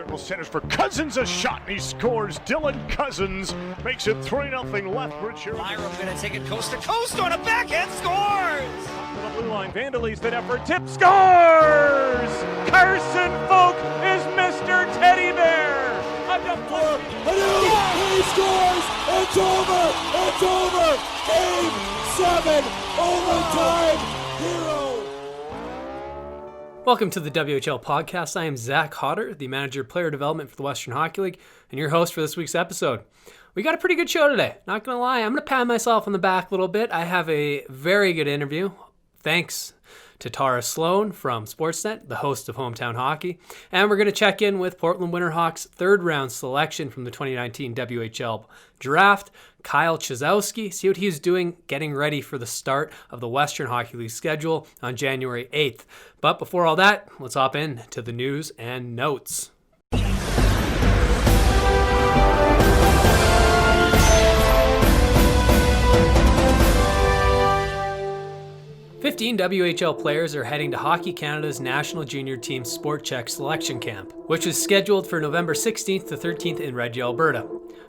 circle, centers for Cousins, a shot, and he scores. Dylan Cousins makes it 3-0 Lethbridge here. Lyram going to take it coast to coast on a backhand, scores! To the blue line, Vandalese, that effort, tip, scores! Carson Folk is Mr. Teddy Bear! A deflection. He scores! It's over! It's over! Game 7, overtime, hero! Welcome to the WHL Podcast. I am Zach Hodder, the Manager of Player Development for the Western Hockey League, and your host for this week's episode. We got a pretty good show today. Not going to lie, I'm going to pat myself on the back a little bit. I have a very good interview. Thanks to Tara Slone from Sportsnet, the host of Hometown Hockey. And we're going to check in with Portland Winterhawks' third-round selection from the 2019 WHL Draft, Kyle Chyzowski, see what he's doing getting ready for the start of the Western Hockey League schedule on January 8th. But before all that, let's hop in to the news and notes. 15 WHL players are heading to Hockey Canada's National Junior Team Sport Check Selection Camp, which is scheduled for November 16th to 13th in Red Deer, Alberta.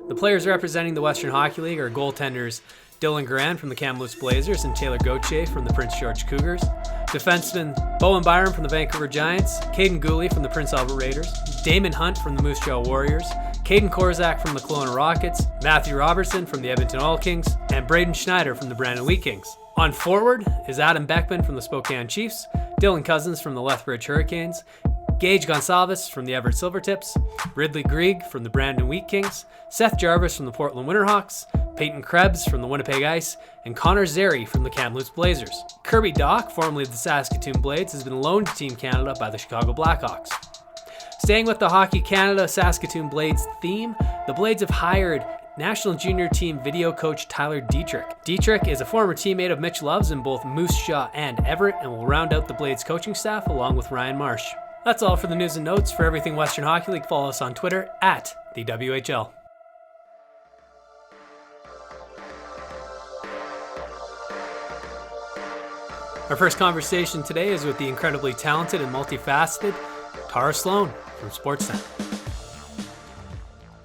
The players representing the Western Hockey League are goaltenders Dylan Garand from the Kamloops Blazers and Taylor Gauthier from the Prince George Cougars, defenseman Bowen Byram from the Vancouver Giants, Caden Gooley from the Prince Albert Raiders, Damon Hunt from the Moose Jaw Warriors, Caden Korzak from the Kelowna Rockets, Matthew Robertson from the Edmonton Oil Kings, and Braden Schneider from the Brandon Wheat Kings. On forward is Adam Beckman from the Spokane Chiefs, Dylan Cousins from the Lethbridge Hurricanes, Gage Gonsalves from the Everett Silvertips, Ridley Grieg from the Brandon Wheat Kings, Seth Jarvis from the Portland Winterhawks, Peyton Krebs from the Winnipeg Ice, and Connor Zeri from the Kamloops Blazers. Kirby Dock, formerly of the Saskatoon Blades, has been loaned to Team Canada by the Chicago Blackhawks. Staying with the Hockey Canada Saskatoon Blades theme, the Blades have hired National Junior Team video coach Tyler Dietrich. Dietrich is a former teammate of Mitch Love's in both Moose Jaw and Everett and will round out the Blades coaching staff along with Ryan Marsh. That's all for the news and notes. For everything Western Hockey League, follow us on Twitter at the WHL. Our first conversation today is with the incredibly talented and multifaceted Tara Slone from Sportsnet.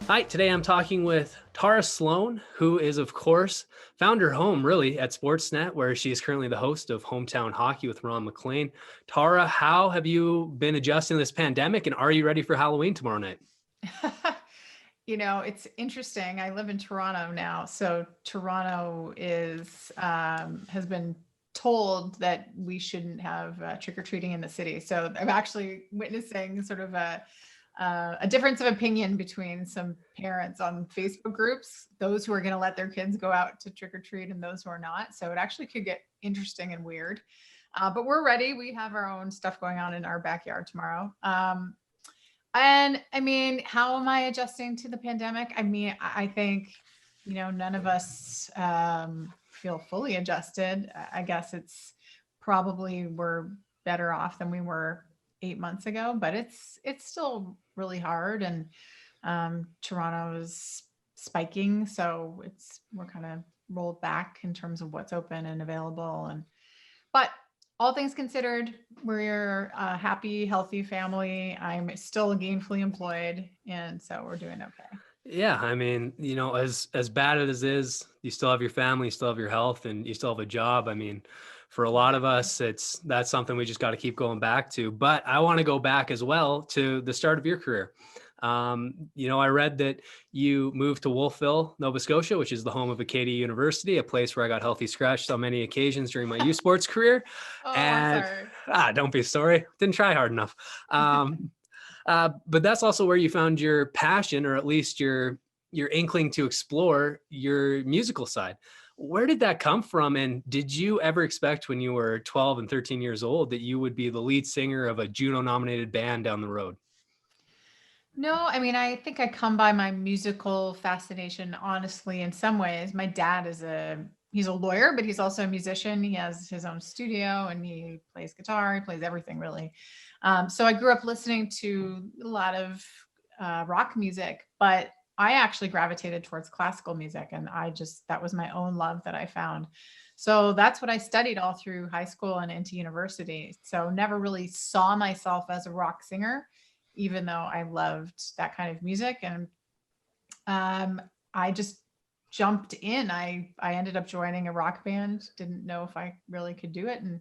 Hi, today I'm talking with Tara Slone, who is, of course, found her home really at Sportsnet, where she is currently the host of Hometown Hockey with Ron McLean. Tara, how have you been adjusting to this pandemic, and are you ready for Halloween tomorrow night? You know, it's interesting. I live in Toronto now, so Toronto has been told that we shouldn't have trick-or-treating in the city. So I'm actually witnessing sort of a difference of opinion between some parents on Facebook groups, those who are going to let their kids go out to trick-or-treat and those who are not. So it actually could get interesting and weird. But we're ready. We have our own stuff going on in our backyard tomorrow. And I mean, how am I adjusting to the pandemic? I mean, I think, you know, none of us feel fully adjusted. I guess it's probably we're better off than we were 8 months ago, but it's still really hard, and Toronto's spiking, so we're kind of rolled back in terms of what's open and available. But all things considered, we're a happy, healthy family. I'm still gainfully employed, and so we're doing okay. Yeah, I mean, you know, as bad as it is, you still have your family, you still have your health, and you still have a job. I mean, for a lot of us, that's something we just got to keep going back to. But I want to go back as well to the start of your career. You know, I read that you moved to Wolfville, Nova Scotia, which is the home of Acadia University, a place where I got healthy scratched on many occasions during my youth sports career. I'm sorry. Don't be sorry. Didn't try hard enough. But that's also where you found your passion, or at least your inkling to explore your musical side. Where did that come from? And did you ever expect when you were 12 and 13 years old that you would be the lead singer of a Juno-nominated band down the road? No, I mean, I think I come by my musical fascination, honestly, in some ways. My dad he's a lawyer, but he's also a musician. He has his own studio and he plays guitar. He plays everything, really. So I grew up listening to a lot of rock music, but I actually gravitated towards classical music, and that was my own love that I found. So that's what I studied all through high school and into university. So never really saw myself as a rock singer. even though I loved that kind of music. And I just jumped in. I ended up joining a rock band, didn't know if I really could do it. And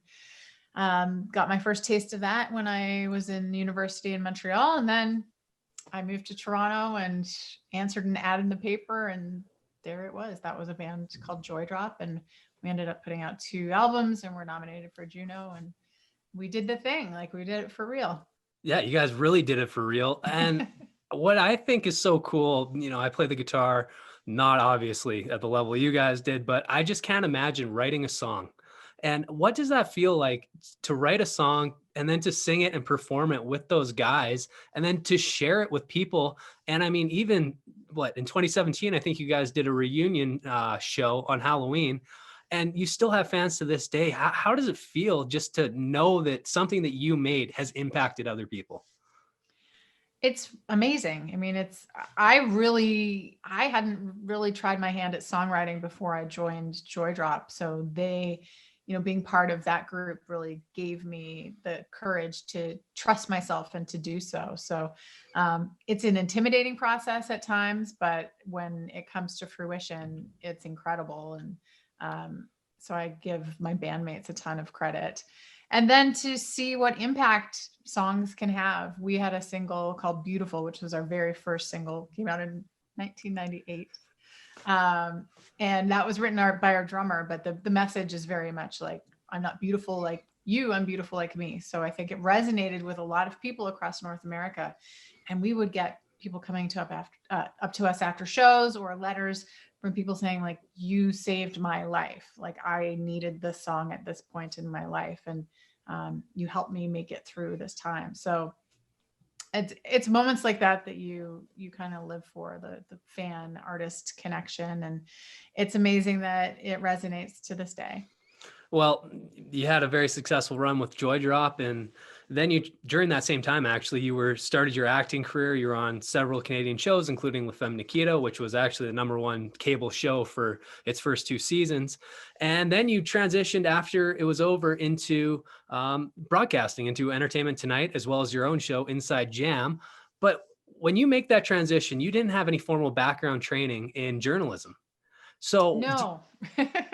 got my first taste of that when I was in university in Montreal. And then I moved to Toronto and answered an ad in the paper, and there it was. That was a band called Joydrop, and we ended up putting out 2 albums and were nominated for Juno, and we did the thing. Like, we did it for real. Yeah, you guys really did it for real. And what I think is so cool, I play the guitar, not obviously at the level you guys did, but I just can't imagine writing a song. And what does that feel like to write a song and then to sing it and perform it with those guys and then to share it with people? And I mean, even in 2017, I think you guys did a reunion show on Halloween, and you still have fans to this day. How does it feel just to know that something that you made has impacted other people? It's amazing. I mean, I hadn't really tried my hand at songwriting before I joined Joydrop. So they, being part of that group really gave me the courage to trust myself and to do so. So it's an intimidating process at times, but when it comes to fruition, it's incredible. And so I give my bandmates a ton of credit. And then to see what impact songs can have. We had a single called Beautiful, which was our very first single, came out in 1998. And that was written by our drummer, but the message is very much like, I'm not beautiful like you, I'm beautiful like me. So I think it resonated with a lot of people across North America. And we would get people coming up to us after shows, or letters from people saying, like, you saved my life. Like, I needed this song at this point in my life, and you helped me make it through this time. So it's moments like that you kind of live for, the fan artist connection. And it's amazing that it resonates to this day. Well, you had a very successful run with Joydrop, and then during that same time, actually, you started your acting career. You were on several Canadian shows, including La Femme Nikita, which was actually the #1 cable show for its first 2 seasons. And then you transitioned after it was over into broadcasting, into Entertainment Tonight, as well as your own show, Inside Jam. But when you make that transition, you didn't have any formal background training in journalism. So no,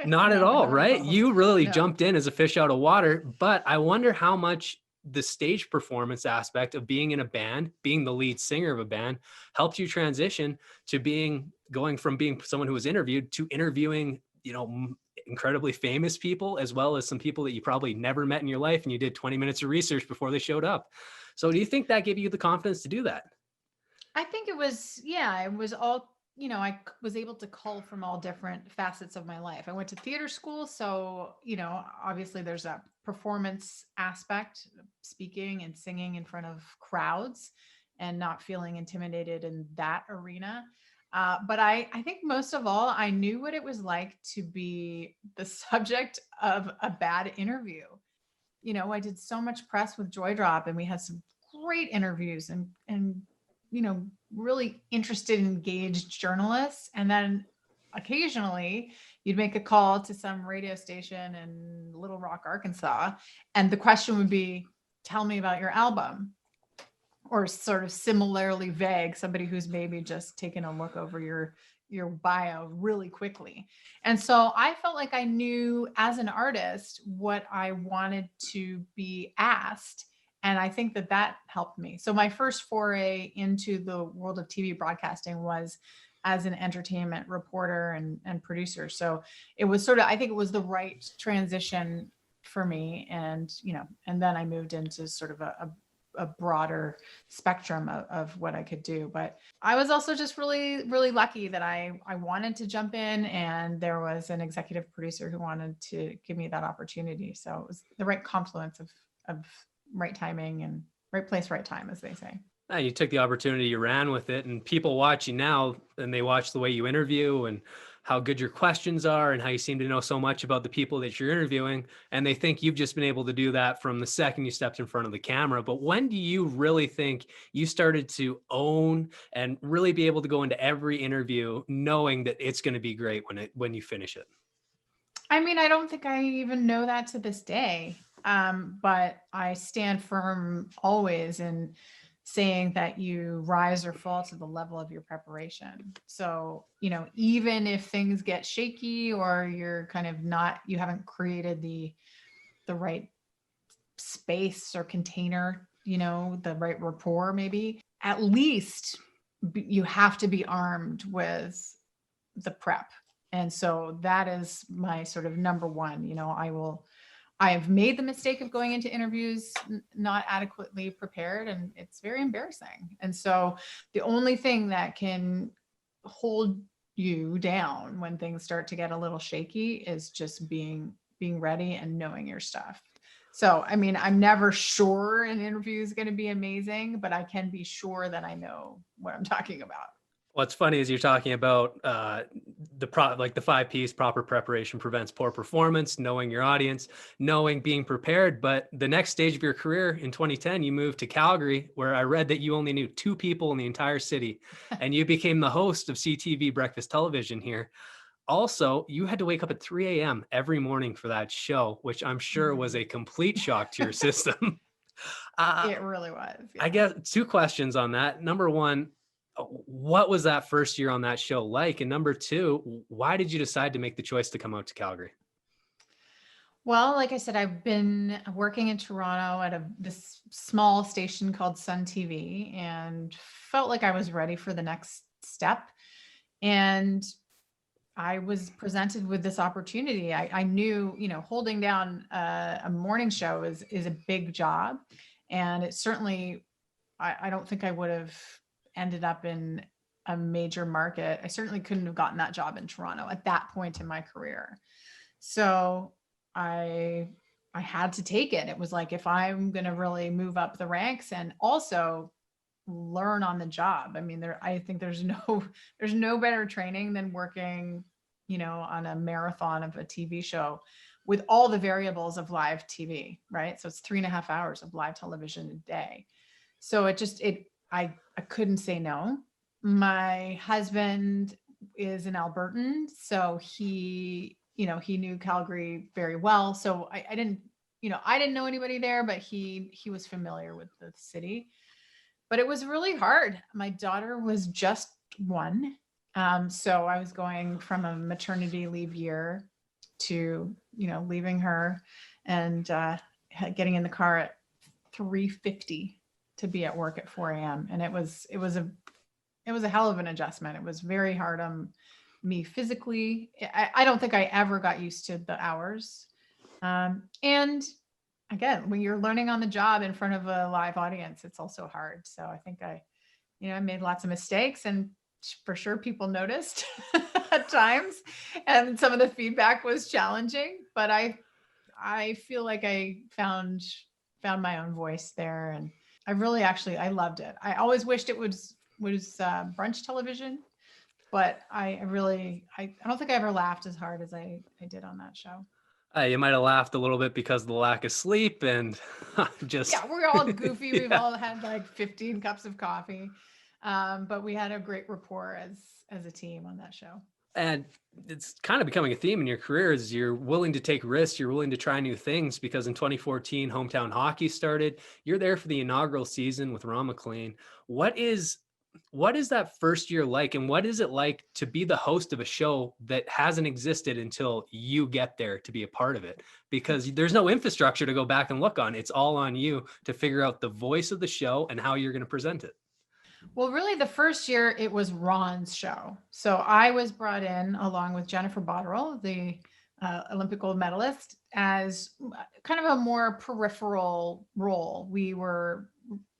not at all, right? You really No. jumped in as a fish out of water, but I wonder how much the stage performance aspect of being in a band, being the lead singer of a band, helped you transition to going from being someone who was interviewed to interviewing, incredibly famous people, as well as some people that you probably never met in your life, and you did 20 minutes of research before they showed up. So do you think that gave you the confidence to do that? I think it was all, I was able to cull from all different facets of my life. I went to theater school. So, obviously there's a performance aspect, speaking and singing in front of crowds and not feeling intimidated in that arena. But I think most of all, I knew what it was like to be the subject of a bad interview. I did so much press with Joydrop, and we had some great interviews and really interested, engaged journalists. And then occasionally you'd make a call to some radio station in Little Rock, Arkansas, and the question would be, tell me about your album. Or sort of similarly vague, somebody who's maybe just taken a look over your bio really quickly. And so I felt like I knew as an artist what I wanted to be asked. And I think that helped me. So my first foray into the world of TV broadcasting was as an entertainment reporter and producer. So it was I think it was the right transition for me. And, and then I moved into sort of a broader spectrum of what I could do. But I was also just really, really lucky that I wanted to jump in, and there was an executive producer who wanted to give me that opportunity. So it was the right confluence of right timing and right place, right time, as they say. You took the opportunity, you ran with it, and people watch you now, and they watch the way you interview and how good your questions are and how you seem to know so much about the people that you're interviewing. And they think you've just been able to do that from the second you stepped in front of the camera. But when do you really think you started to own and really be able to go into every interview knowing that it's going to be great when you finish it? I mean, I don't think I even know that to this day. But I stand firm always in saying that you rise or fall to the level of your preparation. So, even if things get shaky or you're kind of you haven't created the right space or container, the right rapport, maybe, at least you have to be armed with the prep. And so that is my sort of number one. I have made the mistake of going into interviews not adequately prepared, and it's very embarrassing. And so the only thing that can hold you down when things start to get a little shaky is just being ready and knowing your stuff. So, I mean, I'm never sure an interview is going to be amazing, but I can be sure that I know what I'm talking about. What's funny is you're talking about the 5 P's: proper preparation prevents poor performance, knowing your audience, being prepared. But the next stage of your career in 2010, you moved to Calgary, where I read that you only knew 2 people in the entire city, and you became the host of CTV Breakfast Television here. Also, you had to wake up at 3 a.m. every morning for that show, which I'm sure was a complete shock to your system. It really was. Yeah. I guess 2 questions on that. Number 1, what was that first year on that show like? And number 2, why did you decide to make the choice to come out to Calgary? Well, like I said, I've been working in Toronto at this small station called Sun TV, and felt like I was ready for the next step. And I was presented with this opportunity. I knew, holding down a morning show is a big job. And it certainly, I don't think I would have ended up in a major market. I certainly couldn't have gotten that job in Toronto at that point in my career. So I had to take it. It was like, if I'm going to really move up the ranks and also learn on the job. I mean, I think there's no better training than working, on a marathon of a TV show with all the variables of live TV, right? So it's 3.5 hours of live television a day. So I couldn't say no. My husband is an Albertan, so he knew Calgary very well. So I didn't know anybody there, but he was familiar with the city. But it was really hard. My daughter was just 1. So I was going from a maternity leave year to, leaving her and getting in the car at 3:50 to be at work at 4 a.m. And it was a hell of an adjustment. It was very hard on me physically. I don't think I ever got used to the hours. And again, when you're learning on the job in front of a live audience, it's also hard. So I think I made lots of mistakes, and for sure people noticed at times, and some of the feedback was challenging, but I feel like I found my own voice there, and I really I loved it. I always wished it was brunch television, but I don't think I ever laughed as hard as I did on that show. You might have laughed a little bit because of the lack of sleep and just... Yeah, we're all goofy. We've all had like 15 cups of coffee. But we had a great rapport as a team on that show. And it's kind of becoming a theme in your career is you're willing to take risks. You're willing to try new things, because in 2014, Hometown Hockey started. You're there for the inaugural season with Ron MacLean. What is that first year like? And what is it like to be the host of a show that hasn't existed until you get there to be a part of it? Because there's no infrastructure to go back and look on. It's all on you to figure out the voice of the show and how you're going to present it. Well, really, the first year it was Ron's show. So I was brought in along with Jennifer Botterill, the Olympic gold medalist, as kind of a more peripheral role. We were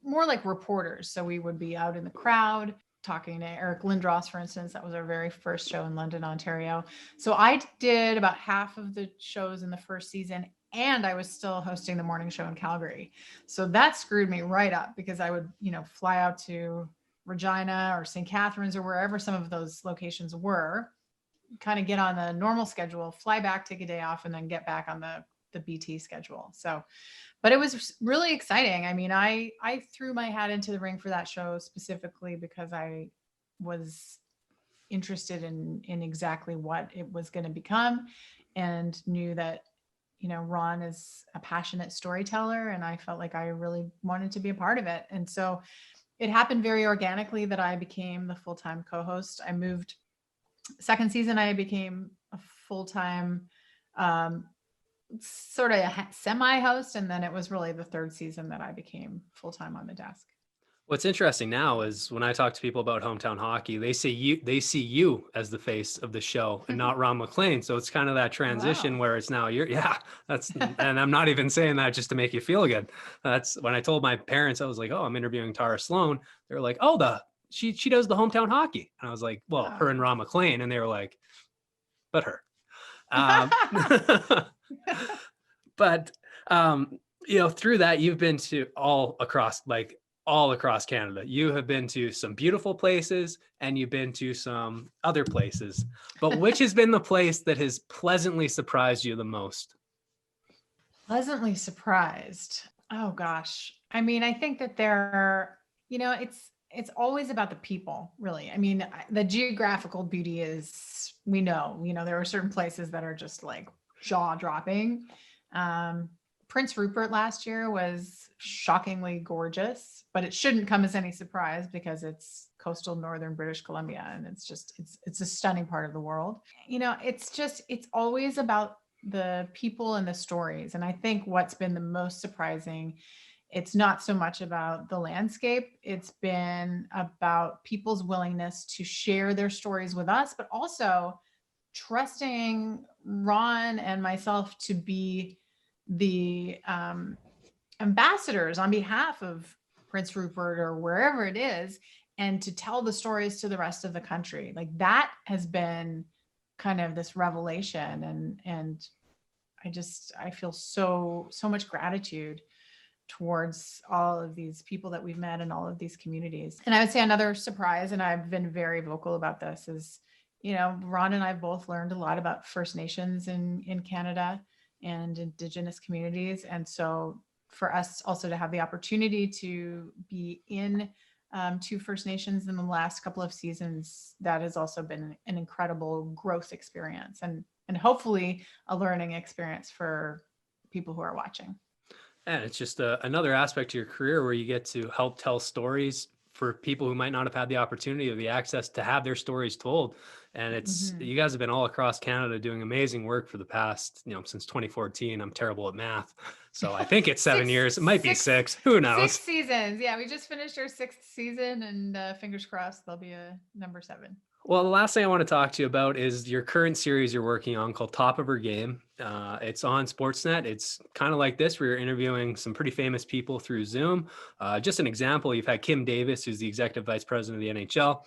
more like reporters. So we would be out in the crowd talking to Eric Lindros, for instance. That was our very first show in London, Ontario. So I did about half of the shows in the first season, and I was still hosting the morning show in Calgary. So that screwed me right up, because I would, fly out to Regina or St. Catharines or wherever some of those locations were, kind of get on the normal schedule, fly back, take a day off, and then get back on the BT schedule. So, but it was really exciting. I mean, I threw my hat into the ring for that show specifically because I was interested in exactly what it was going to become, and knew that Ron is a passionate storyteller, and I felt like I really wanted to be a part of it. And so it happened very organically that I became the full-time co-host. I moved second season, I became a full-time sort of a semi-host. And then it was really the third season that I became full-time on the desk. What's interesting now is when I talk to people about hometown hockey, they see you as the face of the show and not Ron McLean. So it's kind of that transition Wow. where it's now and I'm not even saying that just to make you feel good. That's when I told my parents, I was like, oh, I'm interviewing Tara Slone. They were like, oh, she does the hometown hockey. And I was like, well, her and Ron McLean. And they were like, but her. But, through that, you've been to all across Canada. You have been to some beautiful places and you've been to some other places, but which has been the place that has pleasantly surprised you the most? Pleasantly surprised. Oh gosh. I mean, I think that it's always about the people, really. I mean, the geographical beauty is, there are certain places that are just like jaw dropping. Prince Rupert last year was shockingly gorgeous, but it shouldn't come as any surprise because it's coastal northern British Columbia, and it's a stunning part of the world. It's always about the people and the stories. And I think what's been the most surprising, it's not so much about the landscape, it's been about people's willingness to share their stories with us, but also trusting Ron and myself to be the ambassadors on behalf of Prince Rupert or wherever it is, and to tell the stories to the rest of the country. Like, that has been kind of this revelation, and I feel so much gratitude towards all of these people that we've met in all of these communities. And I would say another surprise, and I've been very vocal about this, is Ron and I both learned a lot about First Nations in Canada and Indigenous communities. And so for us also to have the opportunity to be in two First Nations in the last couple of seasons, that has also been an incredible growth experience and hopefully a learning experience for people who are watching. And it's just another aspect to your career where you get to help tell stories for people who might not have had the opportunity or the access to have their stories told. And it's, you guys have been all across Canada doing amazing work for the past, since 2014. I'm terrible at math. So I think it's 7 years. It might be six. Who knows? 6 seasons. Yeah, we just finished our 6th season, and fingers crossed there'll be a number 7. Well, the last thing I want to talk to you about is your current series you're working on called Top of Her Game. It's on Sportsnet. It's kind of like this, where you're interviewing some pretty famous people through Zoom. Just an example, you've had Kim Davis, who's the executive vice president of the NHL,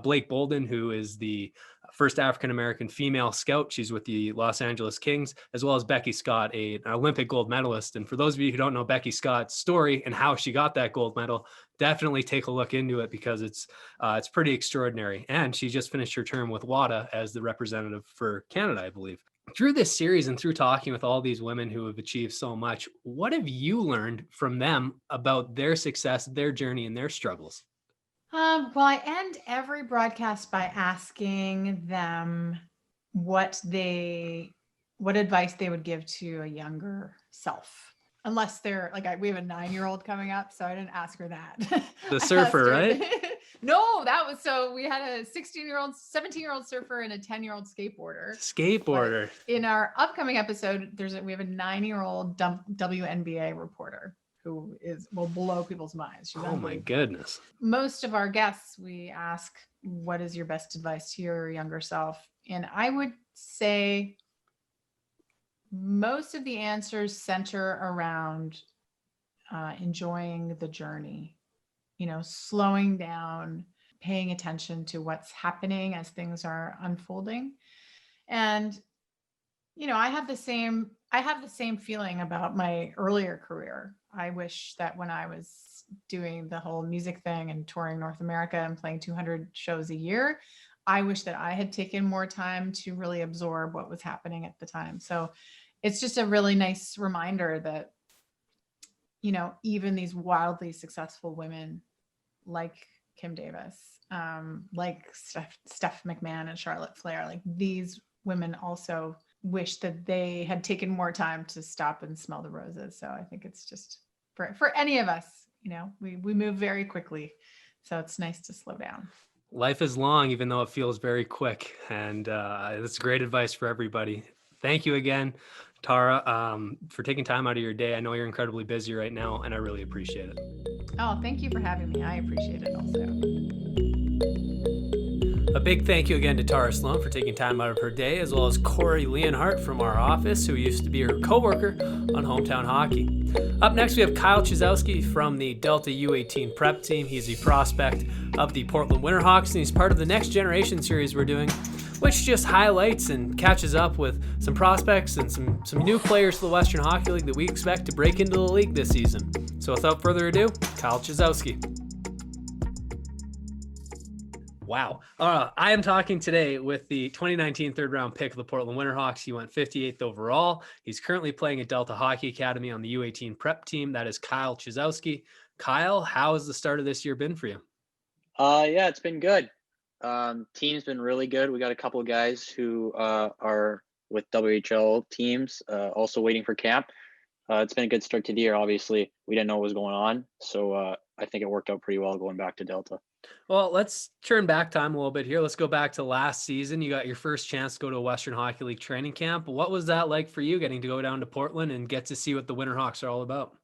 Blake Bolden, who is the first African-American female scout. She's with the Los Angeles Kings, as well as Becky Scott, an Olympic gold medalist. And for those of you who don't know Becky Scott's story and how she got that gold medal, definitely take a look into it because it's pretty extraordinary. And she just finished her term with WADA as the representative for Canada, I believe. Through this series and through talking with all these women who have achieved so much, what have you learned from them about their success, their journey, and their struggles? Well, I end every broadcast by asking them what advice they would give to a younger self. Unless they're like, we have a 9-year-old coming up, so I didn't ask her that. The surfer, right? No, we had a 16-year-old, 17-year-old surfer and a 10-year-old skateboarder. But in our upcoming episode, we have a 9-year-old WNBA reporter who will blow people's minds. She's oh my goodness. Most of our guests, we ask, what is your best advice to your younger self? And I would say most of the answers center around enjoying the journey, slowing down, paying attention to what's happening as things are unfolding. And, I have the same feeling about my earlier career. I wish that when I was doing the whole music thing and touring North America and playing 200 shows a year, I wish that I had taken more time to really absorb what was happening at the time. So it's just a really nice reminder that, even these wildly successful women like Kim Davis, like Steph McMahon and Charlotte Flair, like these women also wish that they had taken more time to stop and smell the roses. So I think it's just for any of us, we move very quickly. So it's nice to slow down. Life is long, even though it feels very quick. And that's great advice for everybody. Thank you again, Tara, for taking time out of your day. I know you're incredibly busy right now, and I really appreciate it. Oh, thank you for having me. I appreciate it also. A big thank you again to Tara Slone for taking time out of her day, as well as Corey Leonhardt from our office, who used to be her coworker on Hometown Hockey. Up next, we have Kyle Chyzowski from the Delta U18 prep team. He's a prospect of the Portland Winterhawks, and he's part of the Next Generation series we're doing, which just highlights and catches up with some prospects and some new players to the Western Hockey League that we expect to break into the league this season. So without further ado, Kyle Chyzowski. Wow. I am talking today with the 2019 third-round pick of the Portland Winterhawks. He went 58th overall. He's currently playing at Delta Hockey Academy on the U18 prep team. That is Kyle Chyzowski. Kyle, how has the start of this year been for you? Yeah, it's been good. Team's been really good. We got a couple of guys who are with WHL teams, also waiting for camp. It's been a good start to the year. Obviously, we didn't know what was going on, so I think it worked out pretty well going back to Delta. Well, let's turn back time a little bit here. Let's go back to last season. You got your first chance to go to a Western Hockey League training camp. What was that like for you, getting to go down to Portland and get to see what the Winterhawks are all about?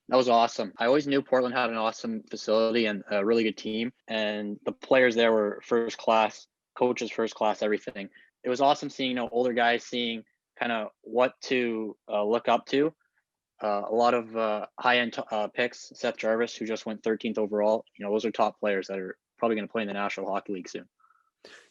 That was awesome. I always knew Portland had an awesome facility and a really good team, and the players there were first class, coaches first class, everything. It was awesome seeing older guys, seeing kind of what to look up to. A lot of high-end picks. Seth Jarvis, who just went 13th overall. Those are top players that are probably going to play in the National Hockey League soon.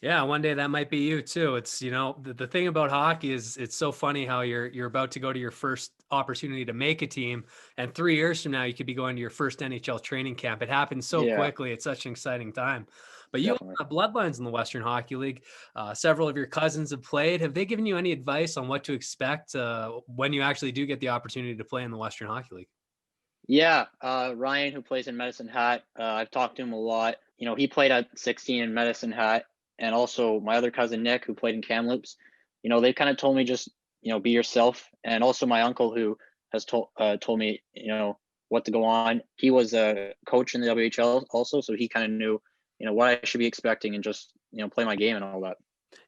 Yeah, one day that might be you too. It's, the thing about hockey is it's so funny how you're about to go to your first opportunity to make a team, and 3 years from now you could be going to your first NHL training camp. It happens so quickly. It's such an exciting time. But you have bloodlines in the Western Hockey League. Several of your cousins have played. Have they given you any advice on what to expect when you actually do get the opportunity to play in the Western Hockey League? Yeah, Ryan, who plays in Medicine Hat, I've talked to him a lot. He played at 16 in Medicine Hat, and also my other cousin Nick, who played in Kamloops. They kind of told me just be yourself, and also my uncle, who has told me what to go on. He was a coach in the WHL also, so he kind of knew what I should be expecting and just play my game and all that.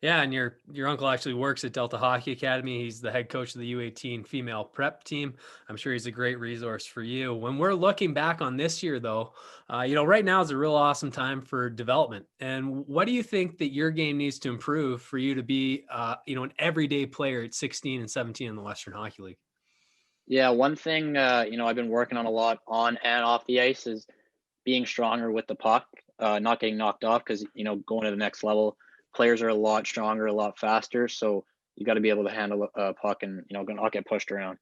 Yeah, and your uncle actually works at Delta Hockey Academy. He's the head coach of the U18 female prep team. I'm sure he's a great resource for you. When we're looking back on this year, though, right now is a real awesome time for development. And what do you think that your game needs to improve for you to be, an everyday player at 16 and 17 in the Western Hockey League? Yeah, one thing, I've been working on a lot on and off the ice is being stronger with the puck, not getting knocked off, because, going to the next level, players are a lot stronger, a lot faster. So you got to be able to handle a puck and, not get pushed around.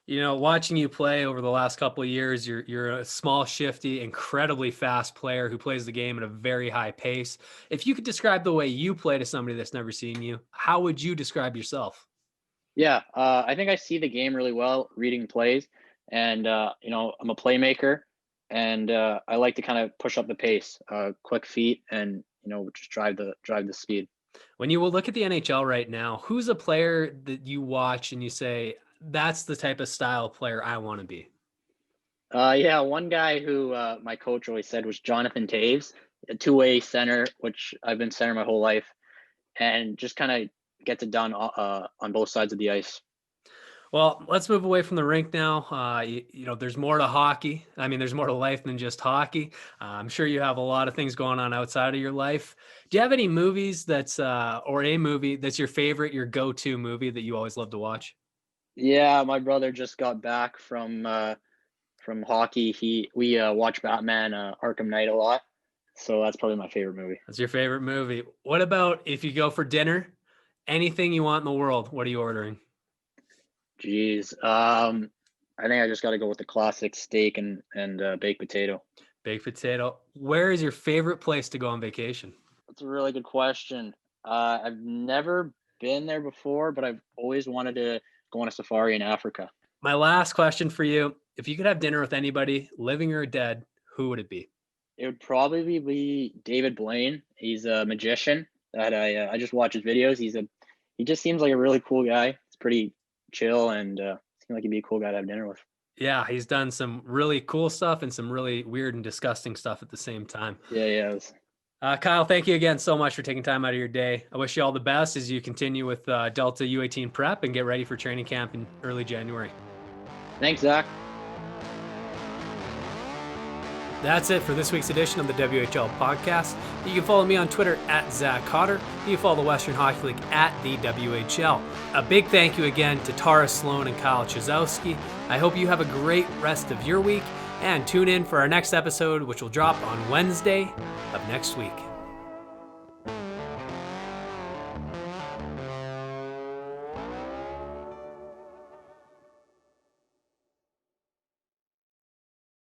Watching you play over the last couple of years, you're a small, shifty, incredibly fast player who plays the game at a very high pace. If you could describe the way you play to somebody that's never seen you, how would you describe yourself? Yeah, I think I see the game really well, reading plays, and, I'm a playmaker, and I like to kind of push up the pace, quick feet, and, just drive the speed. When you will look at the NHL right now, who's a player that you watch and you say, that's the type of style player I want to be? Yeah, one guy who my coach always said was Jonathan Taves, a two-way center, which I've been center my whole life, and just kind of gets it done on both sides of the ice. Well, let's move away from the rink now. There's more to hockey. I mean, there's more to life than just hockey. I'm sure you have a lot of things going on outside of your life. Do you have any movies or a movie that's your favorite, your go-to movie that you always love to watch? Yeah, my brother just got back from hockey. We watch Batman Arkham Knight a lot, so that's probably my favorite movie. That's your favorite movie. What about if you go for dinner? Anything you want in the world, what are you ordering? Jeez, I think I just got to go with the classic steak and baked potato. Baked potato. Where is your favorite place to go on vacation? That's a really good question. I've never been there before, but I've always wanted to go on a safari in Africa. My last question for you: if you could have dinner with anybody, living or dead, who would it be? It would probably be David Blaine. He's a magician that I just watch his videos. he just seems like a really cool guy. He's pretty chill and seems like he'd be a cool guy to have dinner with. Yeah, he's done some really cool stuff and some really weird and disgusting stuff at the same time. Yeah. Kyle, thank you again so much for taking time out of your day. I wish you all the best as you continue with Delta U18 prep and get ready for training camp in early January. Thanks, Zach. That's it for this week's edition of the WHL Podcast. You can follow me on Twitter at Zach Cotter. You can follow the Western Hockey League at the WHL. A big thank you again to Tara Slone and Kyle Chyzowski. I hope you have a great rest of your week, and tune in for our next episode, which will drop on Wednesday of next week.